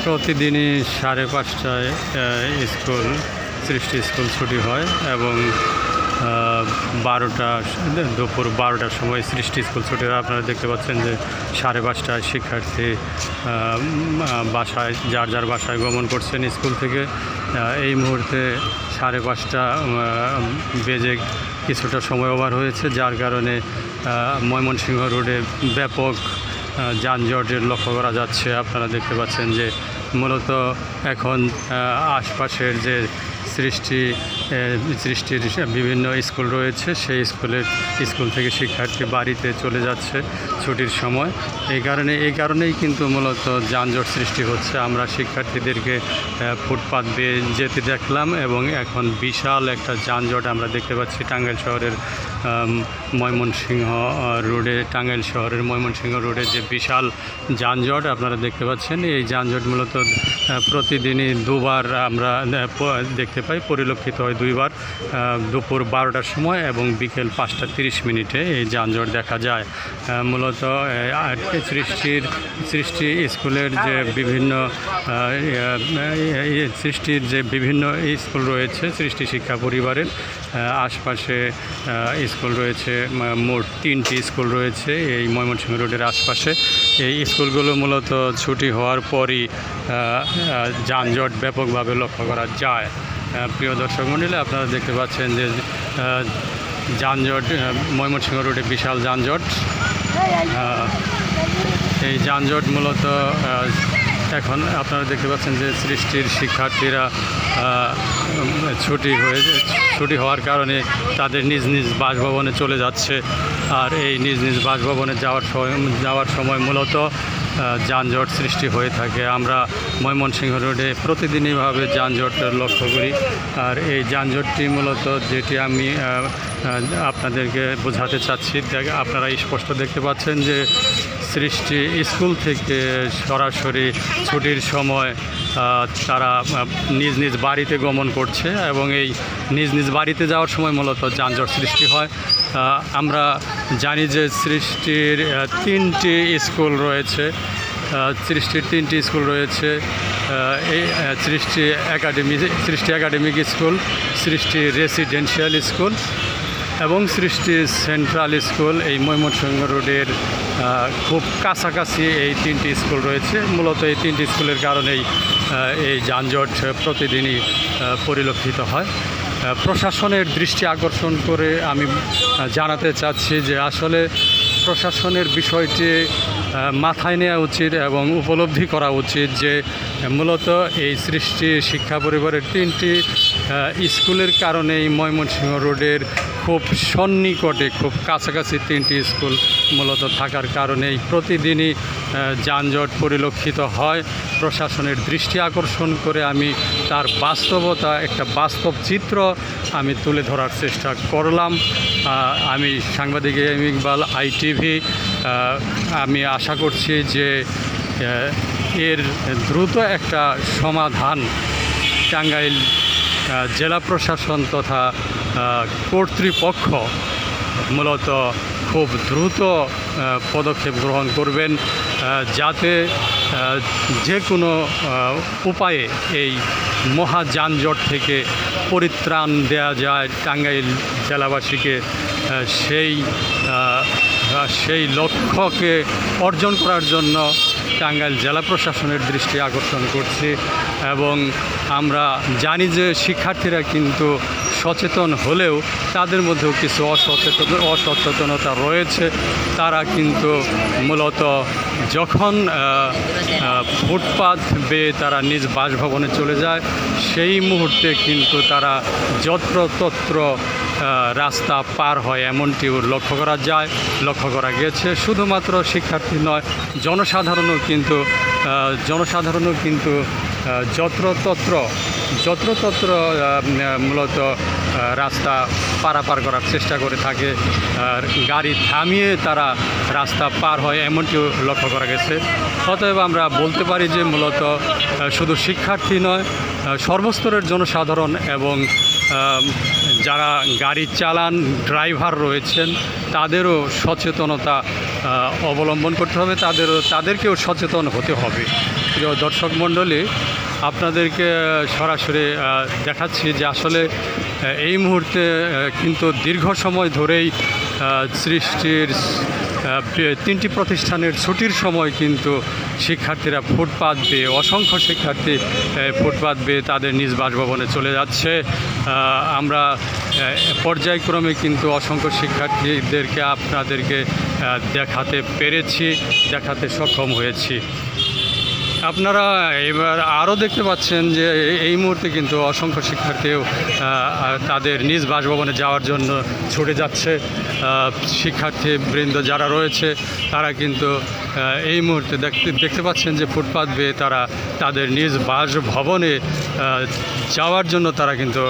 প্রতিদিনই 5:30টায় স্কুল সৃষ্টি স্কুল ছুটি হয় এবং 12টা দুপুর 12টার সময় সৃষ্টি স্কুল ছুটি হয়। আপনারা দেখতে পাচ্ছেন যে 5:30টায় শিক্ষার্থী বাসায় যার যার বাসায় গমন করছেন স্কুল থেকে। এই মুহূর্তে 5:30 বেজে কিছুটা সময় ওভার হয়েছে, যার কারণে ময়মনসিংহ রোডে ব্যাপক যানজটের লক্ষ্য করা যাচ্ছে। আপনারা দেখতে পাচ্ছেন যে মূলত এখন আশপাশের যে সৃষ্টির বিভিন্ন স্কুল রয়েছে, সেই স্কুল থেকে শিক্ষার্থী বাড়িতে চলে যাচ্ছে ছুটির সময়। এই কারণেই কিন্তু মূলত যানজট সৃষ্টি হচ্ছে। আমরা শিক্ষার্থীদেরকে ফুটপাত বেয়ে যেতে দেখলাম এবং এখন বিশাল একটা যানজট আমরা দেখতে পাচ্ছি টাঙ্গাইল শহরের ময়মনসিংহ রোডে যে বিশাল যানজট আপনারা দেখতে পাচ্ছেন। এই যানজট মূলত প্রতিদিনই দুবার আমরা দেখতে পাই, পরিলক্ষিত হয় দুইবার, দুপুর 12টার সময় এবং বিকেল 5:30 এই যানজট দেখা যায়। মূলত সৃষ্টি স্কুলের যে বিভিন্ন স্কুল রয়েছে, সৃষ্টি শিক্ষা পরিবারের আশপাশে স্কুল রয়েছে, মোট 3টি স্কুল রয়েছে এই ময়মনসিংহ রোডের আশপাশে। এই স্কুলগুলো মূলত ছুটি হওয়ার পরই যানজট ব্যাপকভাবে লক্ষ্য করা যায়। প্রিয় দর্শক মণ্ডলী, আপনারা দেখতে পাচ্ছেন যে যানজট ময়মনসিংহ রোডে বিশাল যানজট। এই যানজট মূলত এখন আপনারা দেখতে পাচ্ছেন যে সৃষ্টির শিক্ষার্থীরা ছুটি হওয়ার কারণে তাদের নিজ নিজ বাসভবনে চলে যাচ্ছে। আর এই নিজ নিজ বাসভবনে যাওয়ার সময় মূলত যানজট সৃষ্টি হয়ে থাকে। আমরা ময়মনসিংহ রোডে প্রতিদিনইভাবে যানজট লক্ষ্য করি। আর এই যানজটটি মূলত যেটি আমি আপনাদেরকে বোঝাতে চাচ্ছি, আপনারা স্পষ্ট দেখতে পাচ্ছেন যে সৃষ্টি স্কুল থেকে সরাসরি ছুটির সময় তারা নিজ নিজ বাড়িতে গমন করছে এবং এই নিজ নিজ বাড়িতে যাওয়ার সময় মূলত যানজট সৃষ্টি হয়। আমরা জানি যে সৃষ্টির 3টি স্কুল রয়েছে, এই সৃষ্টি একাডেমিক স্কুল, সৃষ্টি রেসিডেন্সিয়াল স্কুল এবং সৃষ্টি সেন্ট্রাল স্কুল। এই ময়মনসিংহ রোডের খুব কাছাকাছি এই 3টি স্কুল রয়েছে। মূলত এই 3টি স্কুলের কারণেই এই যানজট প্রতিদিনই পরিলক্ষিত হয়। প্রশাসনের দৃষ্টি আকর্ষণ করে আমি জানাতে চাচ্ছি যে আসলে প্রশাসনের বিষয়টি মাথায় নেওয়া উচিত এবং উপলব্ধি করা উচিত যে মূলত এই সৃষ্টি শিক্ষা পরিবারের 3টি স্কুলের কারণেই ময়মনসিংহ রোডের খুব সন্নিকটে, খুব কাছাকাছি 3টি স্কুল মূলত থাকার কারণেই প্রতিদিনই যানজট পরিলক্ষিত হয়। প্রশাসনের দৃষ্টি আকর্ষণ করে আমি তার একটা বাস্তব চিত্র আমি তুলে ধরার চেষ্টা করলাম। আমি সাংবাদিক ইকবাল, ITV। আমি আশা করছি যে এর দ্রুত একটা সমাধান টাঙ্গাইল জেলা প্রশাসন তথা কর্তৃপক্ষ মূলত খুব দ্রুত পদক্ষেপ গ্রহণ করবেন, যাতে যে কোনো উপায়ে এই মহা যানজট থেকে পরিত্রাণ দেয়া যায় টাঙ্গাইল জেলাবাসীকে। সেই লক্ষ্যকে অর্জন করার জন্য টাঙ্গাইল জেলা প্রশাসনের দৃষ্টি আকর্ষণ করছি। এবং আমরা জানি যে শিক্ষার্থীরা কিন্তু সচেতন হলেও তাদের মধ্যেও কিছু অসচেতনতা রয়েছে। তারা কিন্তু মূলত যখন ফুটপাত বেয়ে তারা নিজ বাসভবনে চলে যায়, সেই মুহূর্তে কিন্তু তারা যত্রতত্র রাস্তা পার হয়, এমনটিও লক্ষ্য করা গেছে। শুধুমাত্র শিক্ষার্থী নয়, জনসাধারণও কিন্তু যত্রতত্র মূলত রাস্তা পারাপার করার চেষ্টা করে থাকে। আর গাড়ি থামিয়ে তারা রাস্তা পার হয়, এমনটিও লক্ষ্য করা গেছে। অতএব আমরা বলতে পারি যে মূলত শুধু শিক্ষার্থী নয়, সর্বস্তরের জনসাধারণ এবং যারা গাড়ি চালান ড্রাইভার রয়েছেন তাদেরও সচেতনতা অবলম্বন করতে হবে, তাদেরকেও সচেতন হতে হবে। প্রিয় দর্শক মণ্ডলী, আপনাদেরকে সরাসরি দেখাচ্ছি যে আসলে এই মুহূর্তে কিন্তু দীর্ঘ সময় ধরেই সৃষ্টির 3টি প্রতিষ্ঠানের ছুটির সময় কিন্তু শিক্ষার্থীরা ফুটপাত বেয়ে, অসংখ্য শিক্ষার্থী ফুটপাত বেয়ে তাদের নিজ বাসভবনে চলে যাচ্ছে। আমরা পর্যায়ক্রমে কিন্তু অসংখ্য শিক্ষার্থীদেরকে আপনাদেরকে দেখাতে সক্ষম হয়েছি। আপনারা এবার আরও দেখতে পাচ্ছেন যে এই মুহূর্তে কিন্তু অসংখ্য শিক্ষার্থীও তাদের নিজ বাসভবনে যাওয়ার জন্য ছুটে যাচ্ছে। শিক্ষার্থীবৃন্দ যারা রয়েছে তারা কিন্তু এই মুহূর্তে দেখতে পাচ্ছেন যে ফুটপাত বেয়ে তারা তাদের নিজ বাসভবনে যাওয়ার জন্য তারা কিন্তু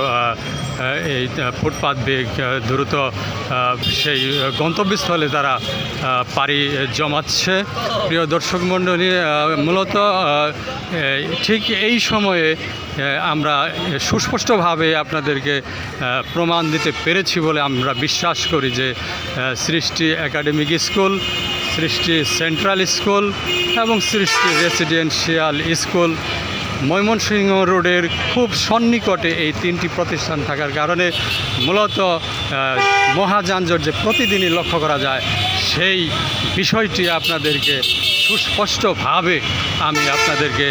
এই ফুটপাত বেয়ে দ্রুত সেই গন্তব্যস্থলে তারা পাড়ি জমাচ্ছে। প্রিয় দর্শক মণ্ডলী, মূলত ঠিক এই সময়ে আমরা সুস্পষ্টভাবে আপনাদেরকে প্রমাণ দিতে পেরেছি বলে আমরা বিশ্বাস করি যে সৃষ্টি একাডেমিক স্কুল, সৃষ্টি সেন্ট্রাল স্কুল এবং সৃষ্টি রেসিডেন্সিয়াল স্কুল ময়মনসিংহ রোডের খুব সন্নিকটে এই 3টি প্রতিষ্ঠান থাকার কারণে মূলত মহাযানজট যে প্রতিদিনই লক্ষ্য করা যায় সেই বিষয়টি আপনাদেরকে সুস্পষ্টভাবে আমি আপনাদেরকে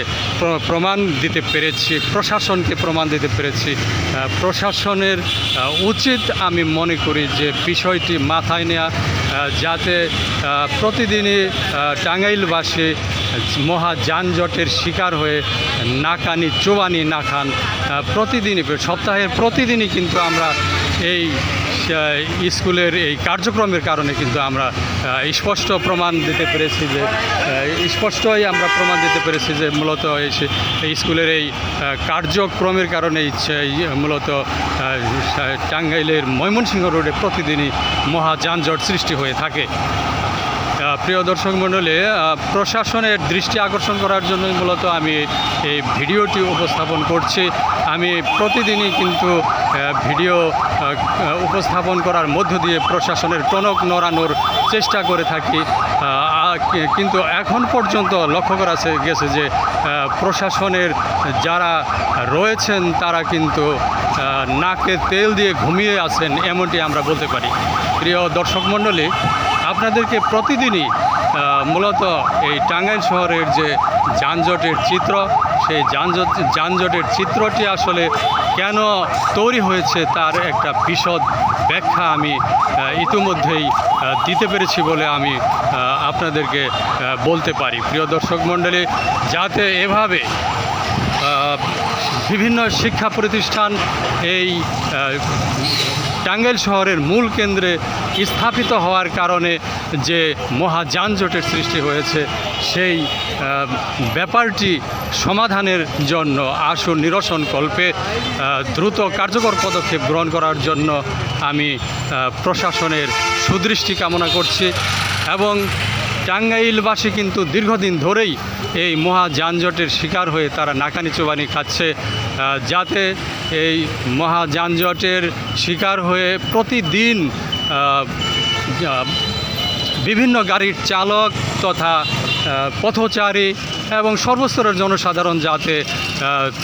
প্রমাণ দিতে পেরেছি, প্রশাসনকে প্রমাণ দিতে পেরেছি। প্রশাসনের উচিত আমি মনে করি যে বিষয়টি মাথায় নেওয়া, যাতে প্রতিদিনই টাঙ্গাইলবাসী মহাযানজটের শিকার হয়ে নাকানি চোবানি না খান। প্রতিদিনই, সপ্তাহের প্রতিদিনই কিন্তু আমরা এই স্কুলের এই কার্যক্রমের কারণে কিন্তু আমরা স্পষ্টই আমরা প্রমাণ দিতে পেরেছি যে মূলত এই স্কুলের এই কার্যক্রমের কারণে মূলত টাঙ্গাইলের ময়মনসিংহ রোডে প্রতিদিনই মহাযানজট সৃষ্টি হয়ে থাকে। প্রিয় দর্শক মণ্ডলী, প্রশাসনের দৃষ্টি আকর্ষণ করার জন্যই মূলত আমি এই ভিডিওটি উপস্থাপন করছি। আমি প্রতিদিনই কিন্তু ভিডিও উপস্থাপন করার মধ্য দিয়ে প্রশাসনের টনক নড়ানোর চেষ্টা করে থাকি, কিন্তু এখন পর্যন্ত লক্ষ্য করা গেছে যে প্রশাসনের যারা রয়েছেন তারা কিন্তু নাকে তেল দিয়ে ঘুমিয়ে আছেন, এমনটি আমরা বলতে পারি। প্রিয় দর্শক মণ্ডলী, আপনাদেরকে প্রতিদিনই মূলত এই টাঙ্গাইল শহরের যে যানজটের চিত্র, সেই যানজটের চিত্রটি আসলে কেন তৈরি হয়েছে তার একটা বিশদ ব্যাখ্যা আমি ইতিমধ্যেই দিতে পেরেছি বলে আমি আপনাদেরকে বলতে পারি। প্রিয় দর্শক মণ্ডলী, যাতে এভাবে বিভিন্ন শিক্ষা প্রতিষ্ঠান এই টাঙ্গাইল শহরের মূল কেন্দ্রে স্থাপিত হওয়ার কারণে যে মহাযানজটের সৃষ্টি হয়েছে সেই ব্যাপারটি সমাধানের জন্য আশু নিরসনকল্পে দ্রুত কার্যকর পদক্ষেপ গ্রহণ করার জন্য আমি প্রশাসনের সুদৃষ্টি কামনা করছি। এবং টাঙ্গাইলবাসী কিন্তু দীর্ঘদিন ধরেই এই মহাযানজটের শিকার হয়ে তারা নাকানি চোবানি খাচ্ছে, যাতে এই মহাযানজটের শিকার হয়ে প্রতিদিন বিভিন্ন গাড়ির চালক তথা পথচারী এবং সর্বস্তরের জনসাধারণ যাতে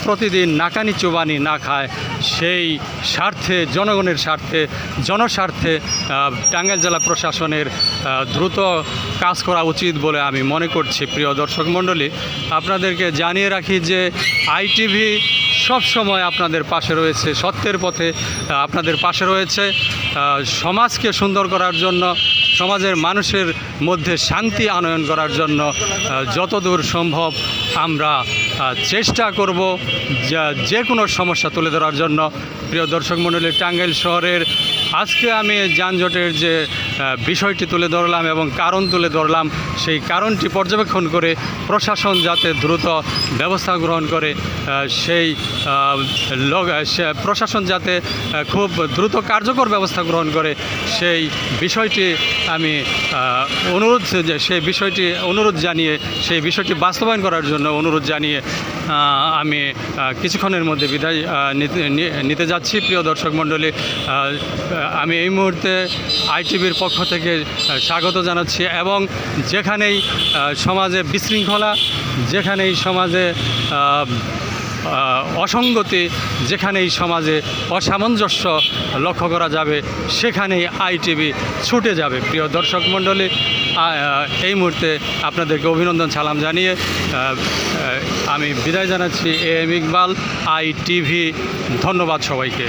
প্রতিদিন নাকানি চোবানি না খায়, সেই স্বার্থে, জনগণের স্বার্থে, জনস্বার্থে টাঙ্গাইল জেলা প্রশাসনের দ্রুত কাজ করা উচিত বলে আমি মনে করছি। প্রিয় দর্শক মণ্ডলী, আপনাদেরকে জানিয়ে রাখি যে আইটিভি সব সময় আপনাদের পাশে রয়েছে, সত্যের পথে আপনাদের পাশে রয়েছে। সমাজকে সুন্দর করার জন্য, সমাজের মানুষের মধ্যে শান্তি আনয়ন করার জন্য যতদূর সম্ভব আমরা চেষ্টা করব যে কোনো সমস্যা তুলে ধরার জন্য। প্রিয় দর্শক মণ্ডলী, টাঙ্গাইল শহরের আজকে আমি যানজটের যে বিষয়টি তুলে ধরলাম এবং কারণ তুলে ধরলাম। সেই কারণটি পর্যবেক্ষণ করে প্রশাসন যাতে দ্রুত ব্যবস্থা গ্রহণ করে, প্রশাসন যাতে খুব দ্রুত কার্যকর ব্যবস্থা গ্রহণ করে, সেই বিষয়টি আমি অনুরোধ জানিয়ে সেই বিষয়টি বাস্তবায়ন করার জন্য অনুরোধ জানিয়ে আমি কিছুক্ষণের মধ্যে বিদায় নিতে যাচ্ছি। প্রিয় দর্শক মণ্ডলী, আমি এই মুহূর্তে আইটিভির পক্ষ থেকে স্বাগত জানাচ্ছি এবং যেখানেই সমাজে বিশৃঙ্খলা, যেখানেই সমাজে অসঙ্গতি, যেখানেই সমাজে অসামঞ্জস্য লক্ষ্য করা যাবে সেখানেই আইটিভি ছুটে যাবে। প্রিয় দর্শক মণ্ডলী, এই মুহূর্তে আপনাদেরকে অভিনন্দন সালাম জানিয়ে আমি বিদায় জানাচ্ছি। AM Iqbal, ITV. ধন্যবাদ সবাইকে।